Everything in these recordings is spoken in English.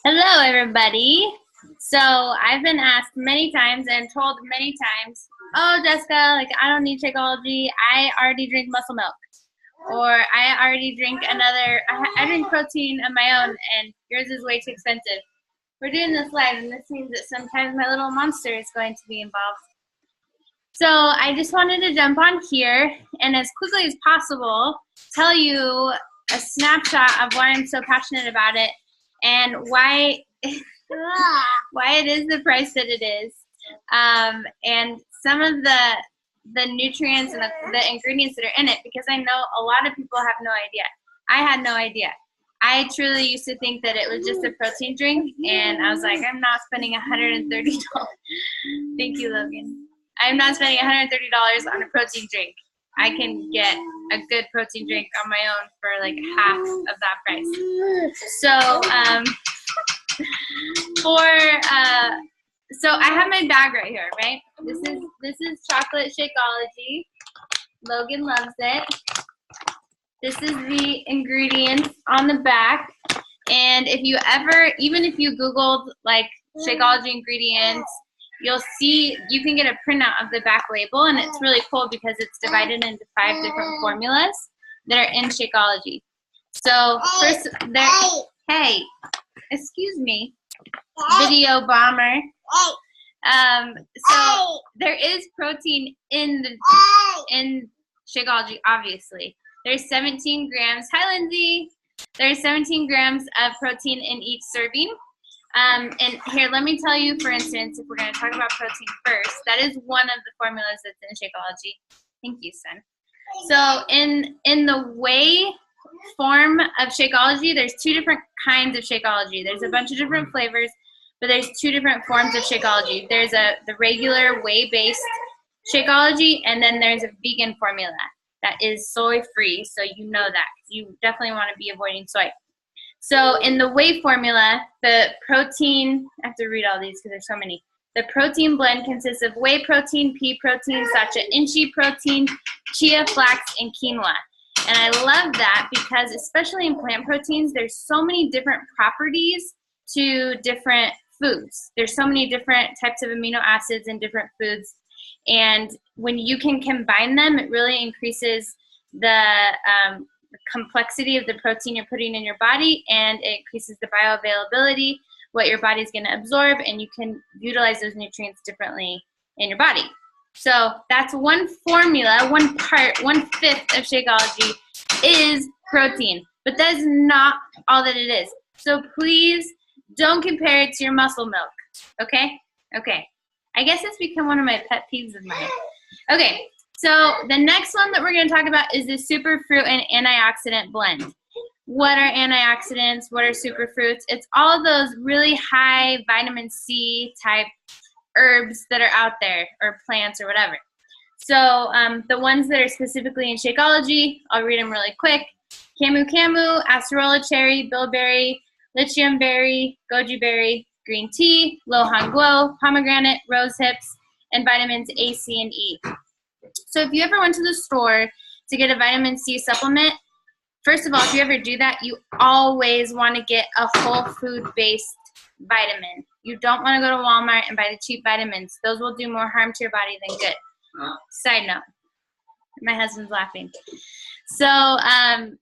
Hello, everybody. So I've been asked many times and told many times, oh, Jessica, like I don't need Shakeology. I already drink muscle milk. Or I already drink another, I drink protein of my own and yours is way too expensive. We're doing this live and this means that sometimes my little monster is going to be involved. So I just wanted to jump on here and as quickly as possible tell you a snapshot of why I'm so passionate about it and why it is the price that it is, and some of the nutrients and the ingredients that are in it, because I know a lot of people have no idea. I had no idea. I truly used to think that it was just a protein drink, and I was like, I'm not spending $130. Thank you, Logan. I'm not spending $130 on a protein drink. I can get a good protein drink on my own for like half of that price. So, so I have my bag right here, right? This is chocolate Shakeology. Logan loves it. This is the ingredients on the back. And if you ever, even if you Googled like Shakeology ingredients, you'll see you can get a printout of the back label, and it's really cool because it's divided into 5 different formulas that are in Shakeology. So first, hey, excuse me, video bomber. So there is protein in Shakeology, obviously. There's 17 grams. Hi, Lindsay. There's 17 grams of protein in each serving. And here, let me tell you, for instance, if we're going to talk about protein first, that is one of the formulas that's in Shakeology. Thank you, son. So in the whey form of Shakeology, there's 2 different kinds of Shakeology. There's a bunch of different flavors, but there's 2 different forms of Shakeology. There's the regular whey-based Shakeology, and then there's a vegan formula that is soy-free, so you know that. You definitely want to be avoiding soy. So in the whey formula, the protein, I have to read all these because there's so many. The protein blend consists of whey protein, pea protein, sacha inchi protein, chia, flax, and quinoa. And I love that because especially in plant proteins, there's so many different properties to different foods. There's so many different types of amino acids in different foods. And when you can combine them, it really increases the complexity of the protein you're putting in your body, and it increases the bioavailability, what your body's going to absorb, and you can utilize those nutrients differently in your body. So that's one formula, 1/5 of Shakeology is protein, but that is not all that it is. So please don't compare it to your muscle milk, okay? Okay. I guess it's become one of my pet peeves of mine. Okay. So the next one that we're going to talk about is the superfruit and antioxidant blend. What are antioxidants? What are superfruits? It's all of those really high vitamin C type herbs that are out there, or plants or whatever. So the ones that are specifically in Shakeology, I'll read them really quick. Camu camu, acerola cherry, bilberry, lithium berry, goji berry, green tea, lohan glow, pomegranate, rose hips, and vitamins A, C, and E. So if you ever went to the store to get a vitamin C supplement, first of all, if you ever do that, you always want to get a whole food-based vitamin. You don't want to go to Walmart and buy the cheap vitamins. Those will do more harm to your body than good. Side note. My husband's laughing. So, you gotta tell him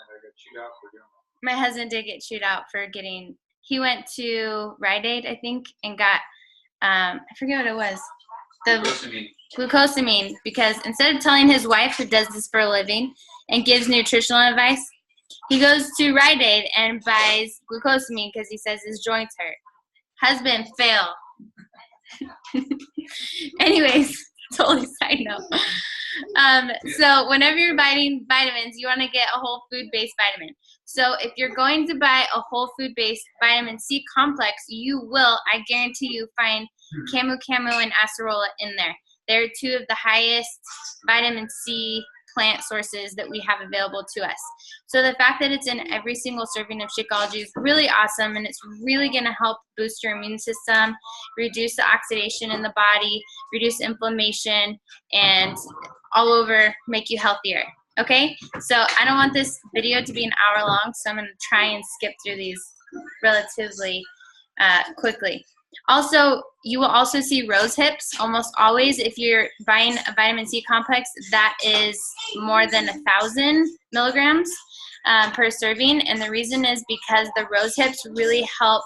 I got chewed out for doing that. My husband did get chewed out for getting, he went to Rite Aid, I think, and got, I forget what it was. Glucosamine, because instead of telling his wife, who does this for a living and gives nutritional advice, he goes to Rite Aid and buys glucosamine because he says his joints hurt. Husband, fail. Anyways, totally side note. So whenever you're buying vitamins, you want to get a whole food-based vitamin. So if you're going to buy a whole food-based vitamin C complex, you will, I guarantee you, find camu camu and acerola in there. They're 2 of the highest vitamin C plant sources that we have available to us. So the fact that it's in every single serving of Shakeology is really awesome, and it's really going to help boost your immune system, reduce the oxidation in the body, reduce inflammation, and all over make you healthier. Okay, so I don't want this video to be an hour long, so I'm going to try and skip through these relatively quickly. Also, you will also see rose hips almost always if you're buying a vitamin C complex that is more than 1,000 milligrams per serving. And the reason is because the rose hips really help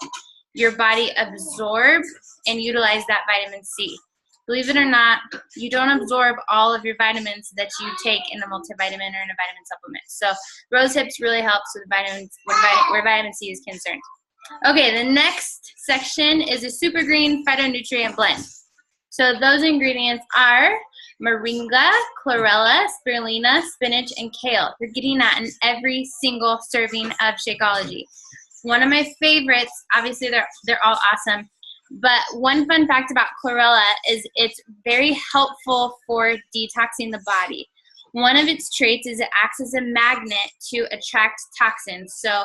your body absorb and utilize that vitamin C. Believe it or not, you don't absorb all of your vitamins that you take in a multivitamin or in a vitamin supplement. So rose hips really helps with vitamins where vitamin C is concerned. Okay, the next section is a super green phytonutrient blend. So those ingredients are moringa, chlorella, spirulina, spinach, and kale. You're getting that in every single serving of Shakeology. One of my favorites, obviously they're all awesome, but one fun fact about chlorella is it's very helpful for detoxing the body. One of its traits is it acts as a magnet to attract toxins. So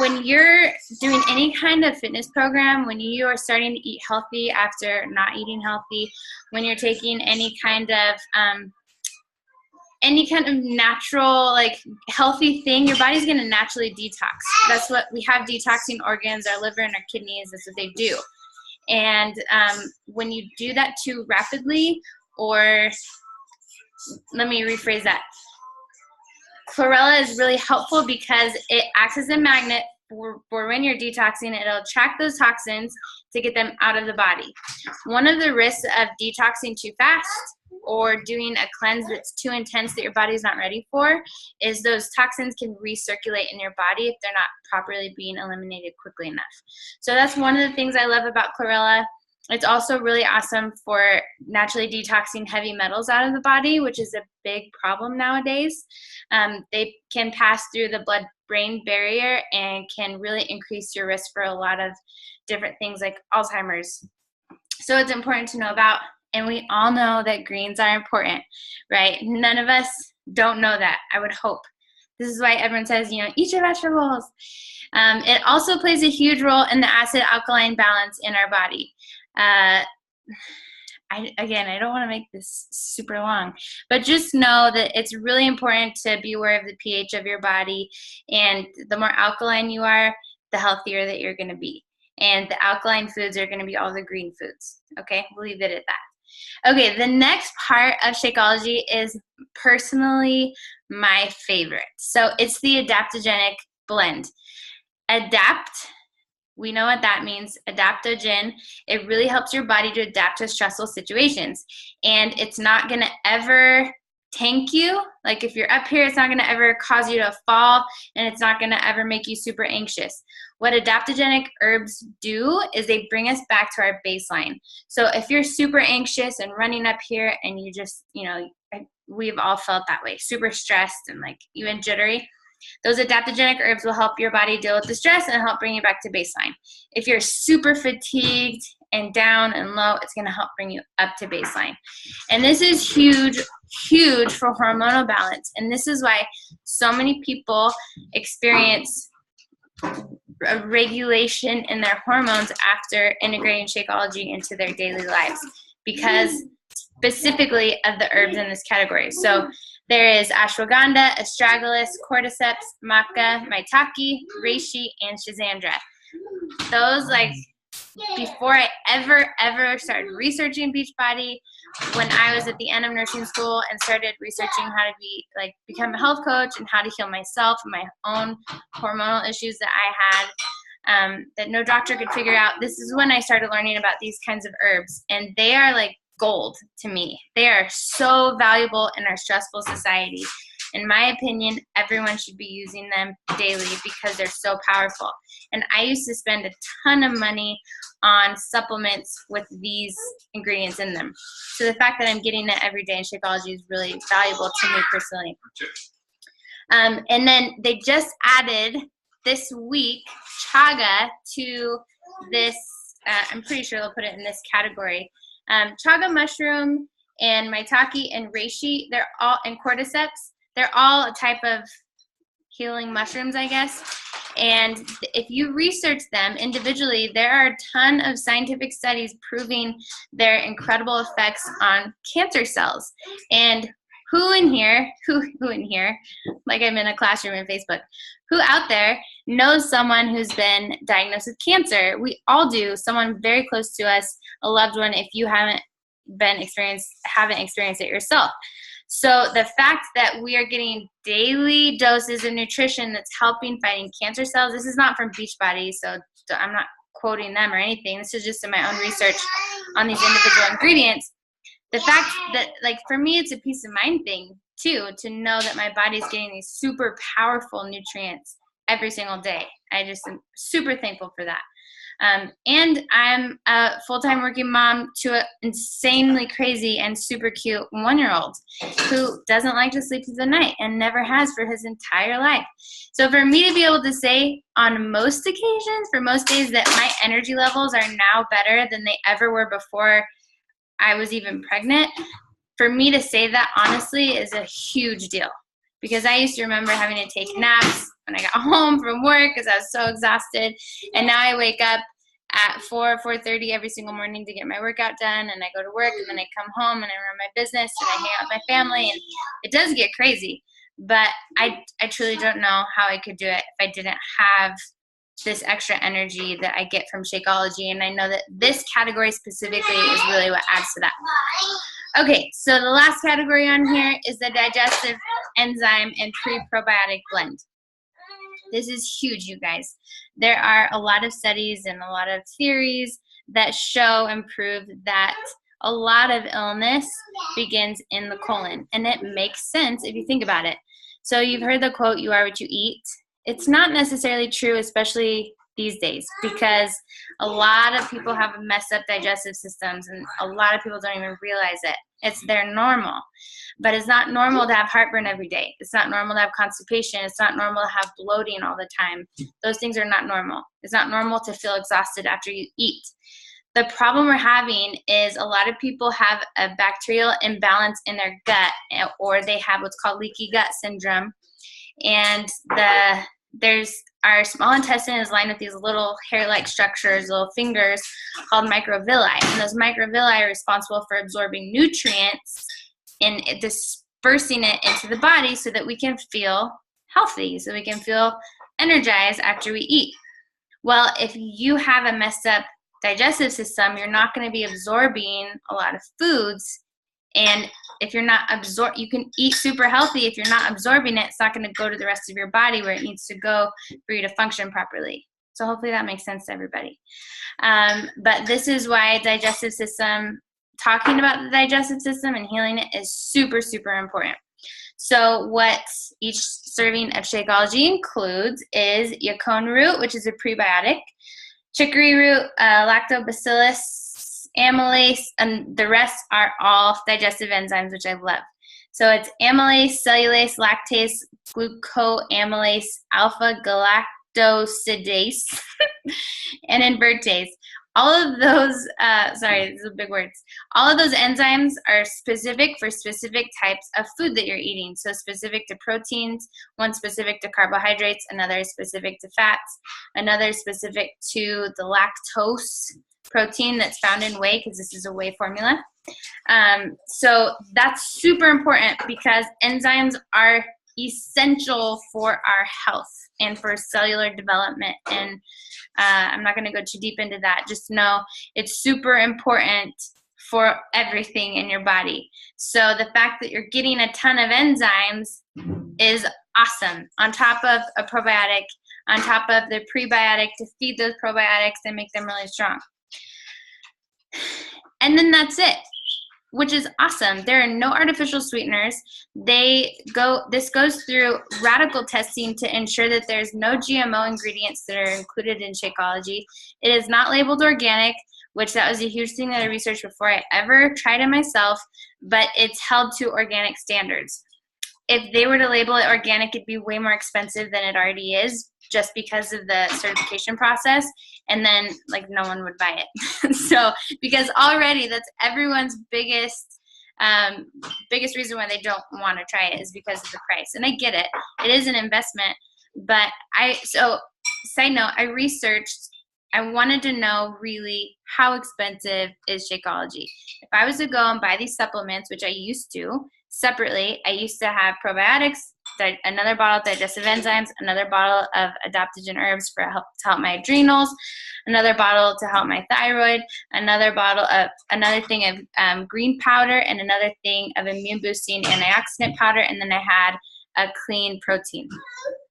when you're doing any kind of fitness program, when you are starting to eat healthy after not eating healthy, when you're taking any kind of natural, like, healthy thing, your body's going to naturally detox. That's what we have, detoxing organs, our liver and our kidneys. That's what they do. And when you do that too rapidly, or let me rephrase that. Chlorella is really helpful because it acts as a magnet for when you're detoxing. It'll attract those toxins to get them out of the body. One of the risks of detoxing too fast or doing a cleanse that's too intense that your body's not ready for is those toxins can recirculate in your body if they're not properly being eliminated quickly enough. So that's one of the things I love about chlorella. It's also really awesome for naturally detoxing heavy metals out of the body, which is a big problem nowadays. They can pass through the blood-brain barrier and can really increase your risk for a lot of different things like Alzheimer's. So it's important to know about, and we all know that greens are important, right? None of us don't know that, I would hope. This is why everyone says, eat your vegetables. It also plays a huge role in the acid-alkaline balance in our body. I don't want to make this super long, but just know that it's really important to be aware of the pH of your body, and the more alkaline you are, the healthier that you're going to be. And the alkaline foods are going to be all the green foods. Okay, we'll leave it at that. Okay, the next part of Shakeology is personally my favorite. So it's the adaptogenic blend. Adapt. We know what that means, adaptogen. It really helps your body to adapt to stressful situations. And it's not going to ever tank you. Like if you're up here, it's not going to ever cause you to fall, and it's not going to ever make you super anxious. What adaptogenic herbs do is they bring us back to our baseline. So if you're super anxious and running up here and you just, we've all felt that way, super stressed and like even jittery. Those adaptogenic herbs will help your body deal with the stress and help bring you back to baseline. If you're super fatigued and down and low, it's going to help bring you up to baseline. And this is huge, huge for hormonal balance. And this is why so many people experience a regulation in their hormones after integrating Shakeology into their daily lives, because specifically of the herbs in this category. So there is ashwagandha, astragalus, cordyceps, maca, maitake, reishi, and schizandra. Those, before I ever started researching Beachbody, when I was at the end of nursing school and started researching how to become a health coach and how to heal myself and my own hormonal issues that I had, that no doctor could figure out, this is when I started learning about these kinds of herbs. And they are like gold to me. They are so valuable in our stressful society. In my opinion, everyone should be using them daily because they're so powerful. And I used to spend a ton of money on supplements with these ingredients in them. So the fact that I'm getting it every day in Shakeology is really valuable to me personally. And then they just added this week chaga to this, I'm pretty sure they'll put it in this category. Chaga mushroom and maitake and reishi, and cordyceps, they're all a type of healing mushrooms, I guess. And if you research them individually, there are a ton of scientific studies proving their incredible effects on cancer cells. And who in here, like I'm in a classroom in Facebook, who out there knows someone who's been diagnosed with cancer? We all do, someone very close to us, a loved one, if you haven't experienced it yourself. So the fact that we are getting daily doses of nutrition that's helping fighting cancer cells, this is not from Beachbody, so I'm not quoting them or anything. This is just in my own research on these individual ingredients. The fact that, like, for me, it's a peace of mind thing too, to know that my body's getting these super powerful nutrients every single day. I just am super thankful for that. And I'm a full-time working mom to an insanely crazy and super cute 1-year-old who doesn't like to sleep through the night and never has for his entire life. So for me to be able to say on most occasions, for most days, that my energy levels are now better than they ever were before I was even pregnant, for me to say that honestly is a huge deal. Because I used to remember having to take naps when I got home from work because I was so exhausted. And now I wake up at 4:30 every single morning to get my workout done, and I go to work, and then I come home and I run my business and I hang out with my family, and it does get crazy. But I truly don't know how I could do it if I didn't have this extra energy that I get from Shakeology. And I know that this category specifically is really what adds to that. Okay, so the last category on here is the digestive enzyme and pre-probiotic blend. This is huge, you guys. There are a lot of studies and a lot of theories that show and prove that a lot of illness begins in the colon. And it makes sense if you think about it. So you've heard the quote, "You are what you eat." It's not necessarily true, especially these days, because a lot of people have messed up digestive systems, and a lot of people don't even realize it. It's their normal. But it's not normal to have heartburn every day. It's not normal to have constipation. It's not normal to have bloating all the time. Those things are not normal. It's not normal to feel exhausted after you eat. The problem we're having is a lot of people have a bacterial imbalance in their gut, or they have what's called leaky gut syndrome. And our small intestine is lined with these little hair-like structures, little fingers called microvilli. And those microvilli are responsible for absorbing nutrients and dispersing it into the body so that we can feel healthy, so we can feel energized after we eat. Well, if you have a messed up digestive system, you're not going to be absorbing a lot of foods. And if you're not you can eat super healthy. If you're not absorbing it, it's not going to go to the rest of your body where it needs to go for you to function properly. So hopefully that makes sense to everybody. But this is why digestive system, talking about the digestive system and healing it is super, super important. So what each serving of Shakeology includes is yacon root, which is a prebiotic, chicory root, lactobacillus, amylase, and the rest are all digestive enzymes, which I love. So it's amylase, cellulase, lactase, glucoamylase, alpha-galactosidase, and invertase. All of those, sorry, these are big words. All of those enzymes are specific for specific types of food that you're eating. So specific to proteins, one specific to carbohydrates, another specific to fats, another specific to the lactose protein that's found in whey, because this is a whey formula. So that's super important because enzymes are essential for our health and for cellular development. And I'm not going to go too deep into that. Just know it's super important for everything in your body. So the fact that you're getting a ton of enzymes is awesome. On top of a probiotic, on top of the prebiotic to feed those probiotics and make them really strong. And then that's it, which is awesome. There are no artificial sweeteners. This goes through radical testing to ensure that there's no GMO ingredients that are included in Shakeology. It is not labeled organic, which that was a huge thing that I researched before I ever tried it myself, but it's held to organic standards. If they were to label it organic, it'd be way more expensive than it already is, just because of the certification process, and then like no one would buy it. So because already that's everyone's biggest reason why they don't want to try it is because of the price. And I get it. It is an investment, but side note, I researched, I wanted to know really how expensive is Shakeology. If I was to go and buy these supplements, which I used to, separately. I used to have probiotics, another bottle of digestive enzymes, another bottle of adaptogen herbs to help my adrenals, another bottle to help my thyroid, another thing of green powder, and another thing of immune boosting antioxidant powder, and then I had a clean protein.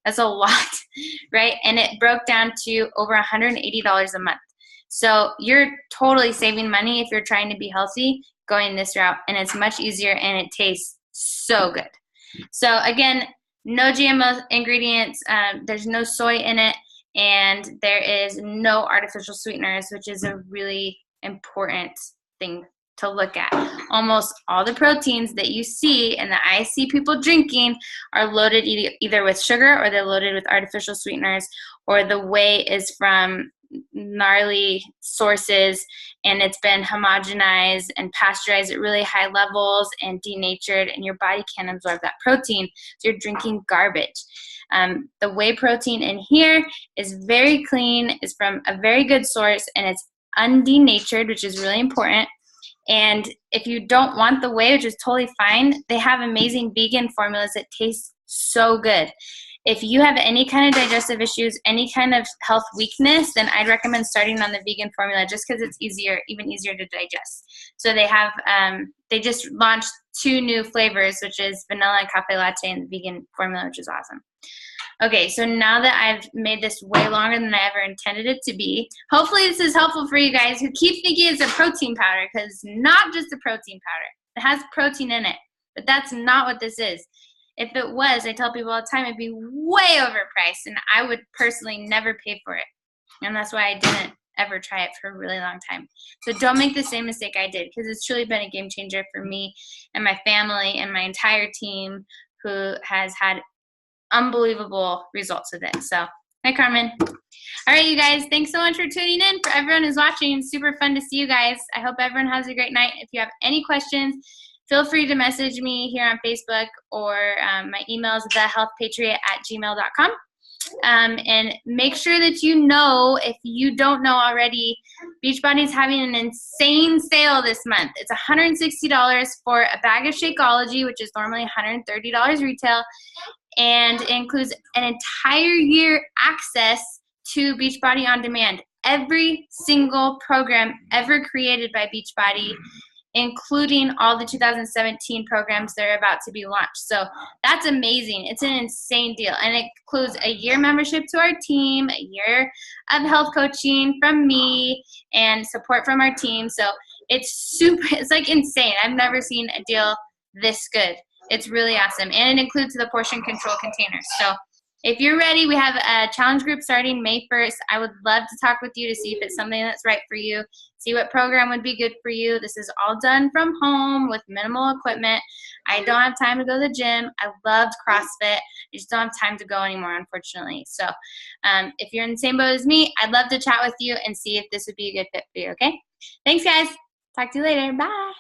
That's a lot, right? And it broke down to over $180 a month. So you're totally saving money if you're trying to be healthy going this route, and it's much easier and it tastes so good. So again, no GMO ingredients, there's no soy in it, and there is no artificial sweeteners, which is a really important thing to look at. Almost all the proteins that you see and that I see people drinking are loaded either with sugar, or they're loaded with artificial sweeteners, or the whey is from gnarly sources and it's been homogenized and pasteurized at really high levels and denatured, and your body can't absorb that protein, so you're drinking garbage. The whey protein in here is very clean, is from a very good source, and it's undenatured, which is really important. And if you don't want the whey, which is totally fine, they have amazing vegan formulas that taste so good. If you have any kind of digestive issues, any kind of health weakness, then I'd recommend starting on the vegan formula just because it's even easier to digest. So they have, they just launched 2 new flavors, which is vanilla and cafe latte, and the vegan formula, which is awesome. Okay, so now that I've made this way longer than I ever intended it to be, hopefully this is helpful for you guys who keep thinking it's a protein powder, because it's not just a protein powder. It has protein in it, but that's not what this is. If it was, I tell people all the time, it'd be way overpriced, and I would personally never pay for it. And that's why I didn't ever try it for a really long time. So don't make the same mistake I did, because it's truly been a game changer for me and my family and my entire team, who has had unbelievable results with it. So, hi Carmen. All right, you guys, thanks so much for tuning in. For everyone who's watching, super fun to see you guys. I hope everyone has a great night. If you have any questions, feel free to message me here on Facebook, or my email is thehealthpatriot@gmail.com. And make sure that you know, if you don't know already, Beachbody's having an insane sale this month. It's $160 for a bag of Shakeology, which is normally $130 retail, and it includes an entire year access to Beachbody On Demand. Every single program ever created by Beachbody, including all the 2017 programs that are about to be launched. So that's amazing. It's an insane deal. And it includes a year membership to our team, a year of health coaching from me, and support from our team. So it's like insane. I've never seen a deal this good. It's really awesome. And it includes the portion control containers. So if you're ready, we have a challenge group starting May 1st. I would love to talk with you to see if it's something that's right for you, see what program would be good for you. This is all done from home with minimal equipment. I don't have time to go to the gym. I loved CrossFit. I just don't have time to go anymore, unfortunately. So if you're in the same boat as me, I'd love to chat with you and see if this would be a good fit for you, okay? Thanks, guys. Talk to you later. Bye.